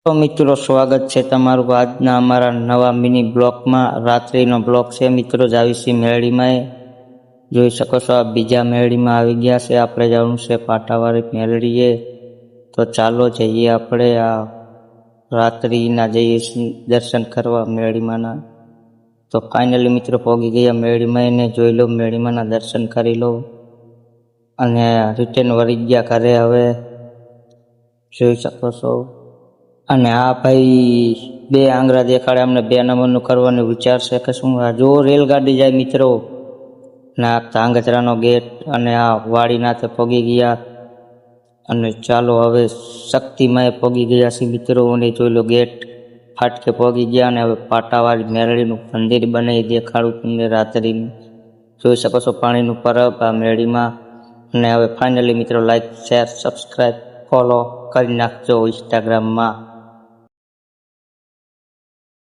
તો મિત્રો સ્વાગત છે તમારું આજના અમારા નવા મિની બ્લોકમાં. રાત્રિનો બ્લોક છે મિત્રો. જાવીસી મેળીમાં જોઈ શકો છો, આ બીજા મેળીમાં આવી ગયા છે. આપણે જવાનું છે પાટાવાળી મેળીએ. તો ચાલો જઈએ આપણે આ રાત્રિના જઈએ દર્શન કરવા મેળીમાંના. તો ફાઇનલી મિત્રો પહોંચી ગયા મેળીમાં ને જોઈ લો, મેળીમાંના દર્શન કરી લો અને રિટર્ન વળી ગયા ઘરે. હવે જોઈ શકો છો. અને આ ભાઈ બે આંગળા દેખાડે અમને 2 નંબરનું કરવાનું વિચાર છે કે શું. આ જો રેલગાડી જાય મિત્રો, ને આ ધાંગધ્રાનો ગેટ અને આ વાડીનાથે પગી ગયા. અને ચાલો હવે શક્તિમાં પગી ગયા છે મિત્રો. અને જોઈ લો ગેટ ફાટકે પગી ગયા. અને હવે પાટાવાળી મેળીનું મંદિર બનાવી દેખાડું તમને રાત્રિનું. જોઈ શકો છો પાણીનું પરબ આ મેળીમાં. અને હવે ફાઇનલી મિત્રો લાઈક, શેર, સબસ્ક્રાઈબ, ફોલો કરી નાખજો ઇન્સ્ટાગ્રામમાં.